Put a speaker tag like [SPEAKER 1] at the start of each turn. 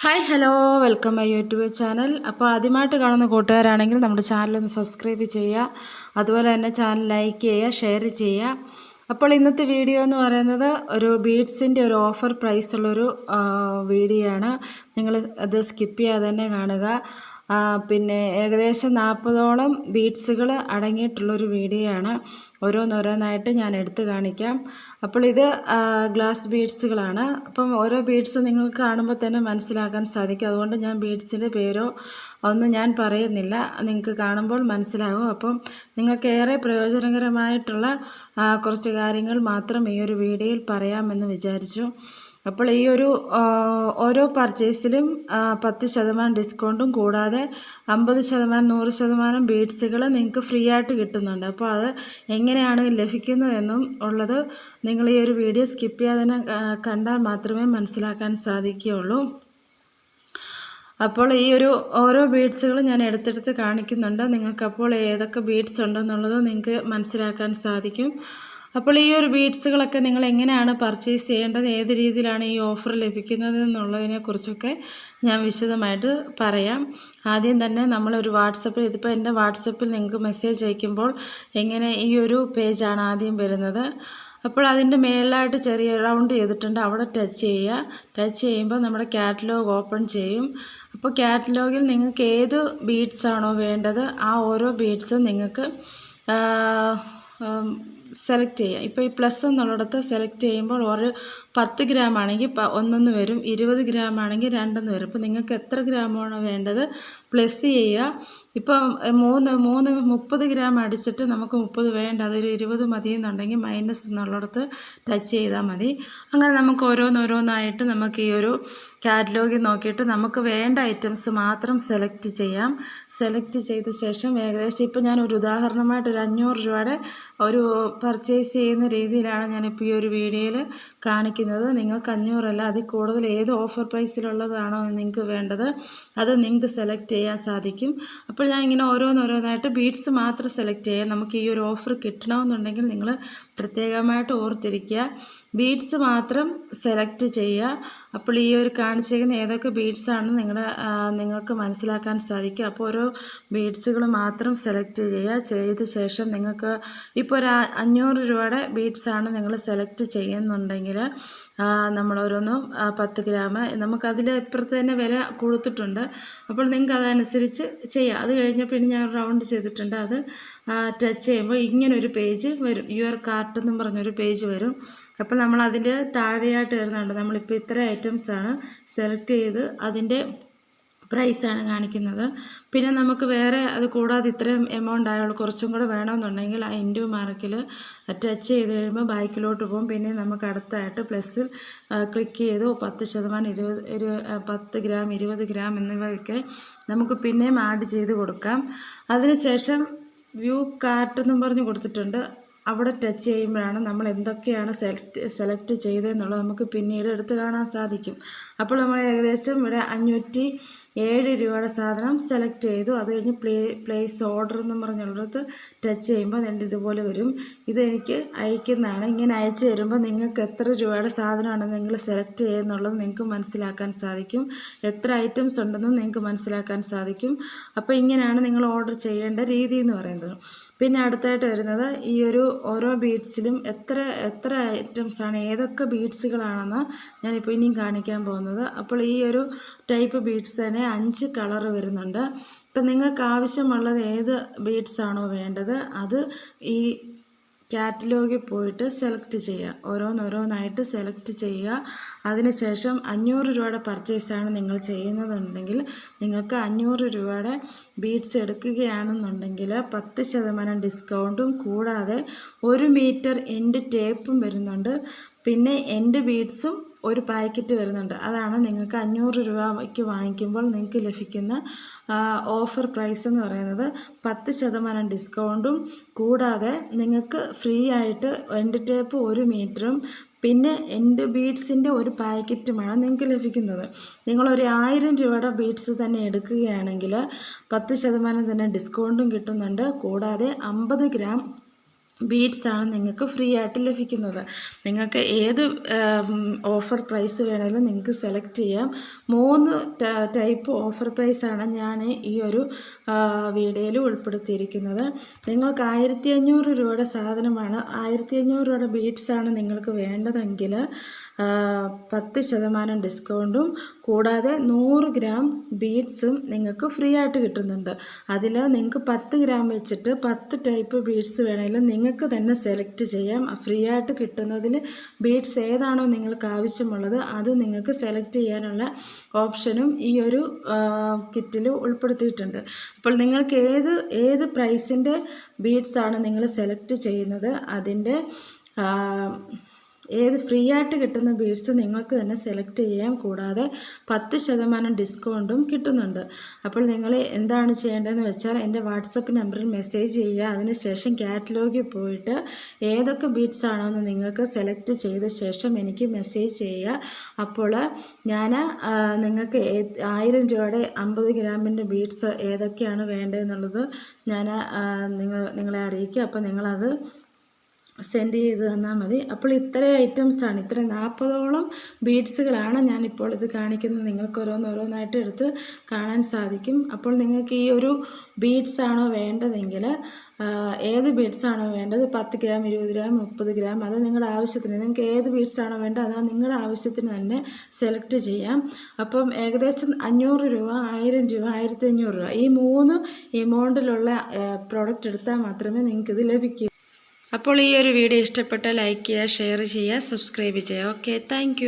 [SPEAKER 1] Hi hello welcome my YouTube channel. അപ്പോൾ ആദ്യമായിട്ട് കാണുന്ന കൂട്ടുകാരാണെങ്കിൽ നമ്മുടെ ചാനലൊന്ന് സബ്സ്ക്രൈബ് ചെയ്യുക, അതുപോലെ തന്നെ ചാനൽ ലൈക്ക് ചെയ്യുക, ഷെയർ ചെയ്യുക. അപ്പോൾ ഇന്നത്തെ വീഡിയോ എന്ന് പറയുന്നത് ഒരു ബീഡ്സിൻ്റെ ഒരു ഓഫർ പ്രൈസുള്ളൊരു വീഡിയോ ആണ്. നിങ്ങൾ അത് സ്കിപ്പ് ചെയ്യാതെ തന്നെ കാണുക. പിന്നെ ഏകദേശം 40ഓളം ബീഡ്സുകൾ അടങ്ങിയിട്ടുള്ളൊരു വീഡിയോ ആണ്. ഓരോന്നോരോന്നായിട്ട് ഞാൻ എടുത്ത് കാണിക്കാം. അപ്പോൾ ഇത് ഗ്ലാസ് ബീഡ്സുകളാണ്. അപ്പം ഓരോ ബീഡ്സ് നിങ്ങൾക്ക് കാണുമ്പോൾ തന്നെ മനസ്സിലാക്കാൻ സാധിക്കും. അതുകൊണ്ട് ഞാൻ ബീഡ്സിൻ്റെ പേരോ ഒന്നും ഞാൻ പറയുന്നില്ല, നിങ്ങൾക്ക് കാണുമ്പോൾ മനസ്സിലാകും. അപ്പം നിങ്ങൾക്ക് ഏറെ പ്രയോജനകരമായിട്ടുള്ള കുറച്ച് കാര്യങ്ങൾ മാത്രം ഈ ഒരു വീഡിയോയിൽ പറയാമെന്ന് വിചാരിച്ചു. അപ്പോൾ ഈ ഒരു ഓരോ പർച്ചേസിലും 10% ഡിസ്കൗണ്ടും കൂടാതെ 50%, 100% ബീഡ്സുകൾ നിങ്ങൾക്ക് ഫ്രീ ആയിട്ട് കിട്ടുന്നുണ്ട്. അപ്പോൾ അത് എങ്ങനെയാണ് ലഭിക്കുന്നതെന്നും ഉള്ളത് നിങ്ങൾ ഈ ഒരു വീഡിയോ സ്കിപ്പ് ചെയ്യാതെ തന്നെ കണ്ടാൽ മാത്രമേ മനസ്സിലാക്കാൻ സാധിക്കുകയുള്ളൂ. അപ്പോൾ ഈ ഒരു ഓരോ ബീഡ്സുകൾ ഞാൻ എടുത്തെടുത്ത് കാണിക്കുന്നുണ്ട്. നിങ്ങൾക്കപ്പോൾ ഏതൊക്കെ ബീഡ്സ് ഉണ്ടെന്നുള്ളത് നിങ്ങൾക്ക് മനസ്സിലാക്കാൻ സാധിക്കും. അപ്പോൾ ഈ ഒരു ബീഡ്സുകളൊക്കെ നിങ്ങൾ എങ്ങനെയാണ് പർച്ചേസ് ചെയ്യേണ്ടത്, ഏത് രീതിയിലാണ് ഈ ഓഫർ ലഭിക്കുന്നത് എന്നുള്ളതിനെക്കുറിച്ചൊക്കെ ഞാൻ വിശദമായിട്ട് പറയാം. ആദ്യം തന്നെ നമ്മളൊരു വാട്സപ്പിൽ, ഇതിപ്പോൾ എൻ്റെ വാട്സപ്പിൽ നിങ്ങൾക്ക് മെസ്സേജ് അയക്കുമ്പോൾ എങ്ങനെ ഈ ഒരു പേജാണ് ആദ്യം വരുന്നത്. അപ്പോൾ അതിൻ്റെ മേളിലായിട്ട് ചെറിയ റൗണ്ട് ചെയ്തിട്ടുണ്ട്, അവിടെ ടച്ച് ചെയ്യുക. ടച്ച് ചെയ്യുമ്പോൾ നമ്മുടെ കാറ്റലോഗ് ഓപ്പൺ ചെയ്യും. അപ്പോൾ കാറ്റലോഗിൽ നിങ്ങൾക്ക് ഏത് ബീഡ്സാണോ വേണ്ടത് ആ ഓരോ ബീഡ്സും നിങ്ങൾക്ക് സെലക്ട് ചെയ്യുക. ഇപ്പോൾ ഈ പ്ലസ് എന്നുള്ളിടത്ത് സെലക്ട് ചെയ്യുമ്പോൾ ഒരു 10 ഗ്രാം ആണെങ്കിൽ 1 വരും, 20 ഗ്രാം ആണെങ്കിൽ 2 വരും. അപ്പോൾ നിങ്ങൾക്ക് എത്ര ഗ്രാമാണോ വേണ്ടത് പ്ലസ് ചെയ്യുക. ഇപ്പം 30 ഗ്രാം അടിച്ചിട്ട് നമുക്ക് 30 വേണ്ട, അതൊരു 20 മതി എന്നുണ്ടെങ്കിൽ മൈനസ് എന്നുള്ളിടത്ത് ടച്ച് ചെയ്താൽ മതി. അങ്ങനെ നമുക്ക് ഓരോന്നോരോന്നായിട്ട് നമുക്ക് ഈ ഒരു കാറ്റലോഗിൽ നോക്കിയിട്ട് നമുക്ക് വേണ്ട ഐറ്റംസ് മാത്രം സെലക്ട് ചെയ്യാം. സെലക്ട് ചെയ്ത ശേഷം ഏകദേശം ഇപ്പോൾ ഞാനൊരു ഉദാഹരണമായിട്ട് ഒരു 500 രൂപയുടെ ഒരു പർച്ചേസ് ചെയ്യുന്ന രീതിയിലാണ് ഞാനിപ്പോൾ ഈ ഒരു വീഡിയോയിൽ കാണിക്കുന്നത്. നിങ്ങൾക്ക് 500 അല്ല, അതിൽ കൂടുതൽ ഏത് ഓഫർ പ്രൈസിലുള്ളതാണോ നിങ്ങൾക്ക് വേണ്ടത് അത് നിങ്ങൾക്ക് സെലക്ട് ചെയ്യാൻ സാധിക്കും. അപ്പോൾ ഞാൻ ഇങ്ങനെ ഓരോന്നോരോന്നായിട്ട് ബീഡ്സ് മാത്രം സെലക്ട് ചെയ്യാം. നമുക്ക് ഈ ഒരു ഓഫർ കിട്ടണമെന്നുണ്ടെങ്കിൽ നിങ്ങൾ പ്രത്യേകമായിട്ട് ഓർത്തിരിക്കുക, ബീഡ്സ് മാത്രം സെലക്ട് ചെയ്യുക. അപ്പോൾ ഈ ഒരു കാണിച്ചിരിക്കുന്ന ഏതൊക്കെ ബീഡ്സാണ് നിങ്ങൾക്ക് മനസ്സിലാക്കാൻ സാധിക്കും. അപ്പോൾ ഓരോ ബീഡ്സുകൾ മാത്രം സെലക്ട് ചെയ്യുക. ചെയ്ത ശേഷം നിങ്ങൾക്ക് ഇപ്പോൾ ഒരു 500 രൂപയുടെ ബീഡ്സാണ് നിങ്ങൾ സെലക്ട് ചെയ്യുന്നുണ്ടെങ്കിൽ നമ്മൾ ഓരോന്നും 10 ഗ്രാം, നമുക്കതിൽ ഇപ്പുറത്ത് തന്നെ വില കൊടുത്തിട്ടുണ്ട്. അപ്പോൾ നിങ്ങൾക്ക് അതനുസരിച്ച് ചെയ്യാം. അത് കഴിഞ്ഞ് പിന്നെ ഞാൻ റൗണ്ട് ചെയ്തിട്ടുണ്ട്, അത് ടച്ച് ചെയ്യുമ്പോൾ ഇങ്ങനൊരു പേജ് വരും, യുവർ കാർട്ട് എന്നും പറഞ്ഞൊരു പേജ് വരും. അപ്പോൾ നമ്മൾ അതിൻ്റെ താഴെയായിട്ട് വരുന്നുണ്ട്, നമ്മളിപ്പോൾ ഇത്ര ഐറ്റംസാണ് സെലക്ട് ചെയ്ത് അതിൻ്റെ പ്രൈസാണ് കാണിക്കുന്നത്. പിന്നെ നമുക്ക് വേറെ അത് കൂടാതെ ഇത്രയും എമൗണ്ട് ആയുള്ളൂ, കുറച്ചും കൂടെ വേണമെന്നുണ്ടെങ്കിൽ ആ ഇൻറ്റു മാർക്കിൽ ടച്ച് ചെയ്ത് കഴിയുമ്പോൾ ബാക്കിലോട്ട് പോകും. പിന്നെ നമുക്ക് അടുത്തായിട്ട് പ്ലസ്സിൽ ക്ലിക്ക് ചെയ്ത് 10%, 10 ഗ്രാം, 20 ഗ്രാം എന്നിവയൊക്കെ നമുക്ക് പിന്നെയും ആഡ് ചെയ്ത് കൊടുക്കാം. അതിനുശേഷം വ്യൂ കാർട്ട് എന്നും പറഞ്ഞ് കൊടുത്തിട്ടുണ്ട്, അവിടെ ടച്ച് ചെയ്യുമ്പോഴാണ് നമ്മൾ എന്തൊക്കെയാണ് സെലക്ട് ചെയ്തതെന്നുള്ളത് നമുക്ക് പിന്നീട് എടുത്ത് കാണാൻ സാധിക്കും. അപ്പോൾ നമ്മൾ ഏകദേശം ഇവിടെ 507 രൂപയുടെ സാധനം സെലക്ട് ചെയ്തു. അത് കഴിഞ്ഞ് പ്ലേസ് ഓർഡർ എന്നും പറഞ്ഞുള്ളത് ടച്ച് ചെയ്യുമ്പോൾ എൻ്റെ ഇതുപോലെ വരും. ഇതെനിക്ക് അയക്കുന്നതാണ്. ഇങ്ങനെ അയച്ചു തരുമ്പോൾ നിങ്ങൾക്ക് എത്ര രൂപയുടെ സാധനമാണ് നിങ്ങൾ സെലക്ട് ചെയ്യുന്നുള്ളത് നിങ്ങൾക്ക് മനസ്സിലാക്കാൻ സാധിക്കും, എത്ര ഐറ്റംസ് ഉണ്ടെന്നും നിങ്ങൾക്ക് മനസ്സിലാക്കാൻ സാധിക്കും. അപ്പോൾ ഇങ്ങനെയാണ് നിങ്ങൾ ഓർഡർ ചെയ്യേണ്ട രീതി എന്ന് പറയുന്നത്. പിന്നെ അടുത്തായിട്ട് വരുന്നത് ഈ ഒരു ഓരോ ബീഡ്സിലും എത്ര ഐറ്റംസാണ്, ഏതൊക്കെ ബീഡ്സുകളാണെന്ന് ഞാനിപ്പോൾ ഇനിയും കാണിക്കാൻ പോകുന്നത്. അപ്പോൾ ഈ ഒരു ടൈപ്പ് ബീഡ്സ് തന്നെ 5 കളർ വരുന്നുണ്ട്. ഇപ്പം നിങ്ങൾക്ക് ആവശ്യമുള്ളത് ഏത് ബീഡ്സാണോ വേണ്ടത് അത് ഈ കാറ്റലോഗിൽ പോയിട്ട് സെലക്ട് ചെയ്യുക, ഓരോന്നോരോന്നായിട്ട് സെലക്ട് ചെയ്യുക. അതിനുശേഷം 500 രൂപയുടെ പർച്ചേസാണ് നിങ്ങൾ ചെയ്യുന്നതെന്നുണ്ടെങ്കിൽ നിങ്ങൾക്ക് 500 രൂപയുടെ ബീഡ്സ് എടുക്കുകയാണെന്നുണ്ടെങ്കിൽ 10% ഡിസ്കൗണ്ടും കൂടാതെ 1 മീറ്റർ എൻഡ് ടേപ്പും വരുന്നുണ്ട്. പിന്നെ എൻഡ് ബീഡ്സും ഒരു പാക്കറ്റ് വരുന്നുണ്ട്. അതാണ് നിങ്ങൾക്ക് 500 രൂപയ്ക്ക് വാങ്ങിക്കുമ്പോൾ നിങ്ങൾക്ക് ലഭിക്കുന്ന ഓഫർ പ്രൈസ് എന്ന് പറയുന്നത്. 10% ഡിസ്കൗണ്ടും കൂടാതെ നിങ്ങൾക്ക് ഫ്രീ ആയിട്ട് എൻഡ് ടേപ്പ് 1 മീറ്ററും പിന്നെ എൻഡ് ബീഡ്സിൻ്റെ ഒരു പാക്കറ്റുമാണ് നിങ്ങൾക്ക് ലഭിക്കുന്നത്. നിങ്ങളൊരു 1000 രൂപയുടെ ബീഡ്സ് തന്നെ എടുക്കുകയാണെങ്കിൽ 10% തന്നെ ഡിസ്കൗണ്ടും കിട്ടുന്നുണ്ട്. കൂടാതെ 50 ഗ്രാം ബീഡ്സാണ് നിങ്ങൾക്ക് ഫ്രീ ആയിട്ട് ലഭിക്കുന്നത്. നിങ്ങൾക്ക് ഏത് ഓഫർ പ്രൈസ് വേണമെങ്കിലും നിങ്ങൾക്ക് സെലക്ട് ചെയ്യാം. 3 ടൈപ്പ് ഓഫർ പ്രൈസാണ് ഞാൻ ഈ ഒരു വീഡിയോയിൽ ഉൾപ്പെടുത്തിയിരിക്കുന്നത്. നിങ്ങൾക്ക് 1500 രൂപയുടെ സാധനമാണ്, 1500 രൂപയുടെ ബീഡ്സാണ് നിങ്ങൾക്ക് വേണ്ടതെങ്കിൽ 10% ഡിസ്കൗണ്ടും കൂടാതെ 100 ഗ്രാം ബീഡ്സും നിങ്ങൾക്ക് ഫ്രീ ആയിട്ട് കിട്ടുന്നുണ്ട്. അതിൽ നിങ്ങൾക്ക് 10 ഗ്രാം വെച്ചിട്ട് 10 ടൈപ്പ് ബീഡ്സ് വേണമെങ്കിലും നിങ്ങൾക്ക് തന്നെ സെലക്ട് ചെയ്യാം. ഫ്രീ ആയിട്ട് കിട്ടുന്നതിൽ ബീഡ്സ് ഏതാണോ നിങ്ങൾക്ക് ആവശ്യമുള്ളത് അത് നിങ്ങൾക്ക് സെലക്ട് ചെയ്യാനുള്ള ഓപ്ഷനും ഈ ഒരു കിറ്റിൽ ഉൾപ്പെടുത്തിയിട്ടുണ്ട്. അപ്പോൾ നിങ്ങൾക്ക് ഏത് പ്രൈസിൻ്റെ ബീഡ്സാണ് നിങ്ങൾ സെലക്ട് ചെയ്യുന്നത് അതിൻ്റെ ഏത് ഫ്രീ ആയിട്ട് കിട്ടുന്ന ബീഡ്സ് നിങ്ങൾക്ക് തന്നെ സെലക്ട് ചെയ്യാം. കൂടാതെ 10% ഡിസ്കൗണ്ടും കിട്ടുന്നുണ്ട്. അപ്പോൾ നിങ്ങൾ എന്താണ് ചെയ്യേണ്ടതെന്ന് വെച്ചാൽ എൻ്റെ വാട്സപ്പ് നമ്പറിൽ മെസ്സേജ് ചെയ്യുക. അതിനുശേഷം കാറ്റലോഗിൽ പോയിട്ട് ഏതൊക്കെ ബീഡ്സ് ആണോ എന്ന് നിങ്ങൾക്ക് സെലക്ട് ചെയ്ത ശേഷം എനിക്ക് മെസ്സേജ് ചെയ്യുക. അപ്പോൾ ഞാൻ നിങ്ങൾക്ക് 1000 രൂപയുടെ 50 ഗ്രാമിൻ്റെ ബീഡ്സ് ഏതൊക്കെയാണ് വേണ്ടതെന്നുള്ളത് ഞാൻ നിങ്ങളെ അറിയിക്കുക. അപ്പോൾ നിങ്ങളത് സെൻഡ് ചെയ്ത് തന്നാൽ മതി. അപ്പോൾ ഇത്രയും ഐറ്റംസാണ്, ഇത്ര 40ഓളം ബീഡ്സുകളാണ് ഞാനിപ്പോൾ ഇത് കാണിക്കുന്നത്. നിങ്ങൾക്ക് ഓരോന്നായിട്ട് എടുത്ത് കാണാൻ സാധിക്കും. അപ്പോൾ നിങ്ങൾക്ക് ഈ ഒരു ബീഡ്സാണോ വേണ്ടതെങ്കിൽ ഏത് ബീഡ്സാണോ വേണ്ടത് 10 ഗ്രാം 20 ഗ്രാം 30 ഗ്രാം അത് നിങ്ങളുടെ ആവശ്യത്തിന്, നിങ്ങൾക്ക് ഏത് ബീഡ്സാണോ വേണ്ടത് അത് നിങ്ങളുടെ ആവശ്യത്തിന് തന്നെ സെലക്ട് ചെയ്യാം. അപ്പം ഏകദേശം 500 രൂപ 1000 രൂപ 1500 രൂപ ഈ 3 എമൗണ്ടിലുള്ള പ്രോഡക്റ്റ് എടുത്താൽ മാത്രമേ നിങ്ങൾക്കിത് ലഭിക്കൂ. അപ്പോൾ ഈ ഒരു വീഡിയോ ഇഷ്ടപ്പെട്ടാൽ ലൈക്ക് ചെയ്യുക, ഷെയർ ചെയ്യുക, സബ്സ്ക്രൈബ് ചെയ്യുക. Okay, thank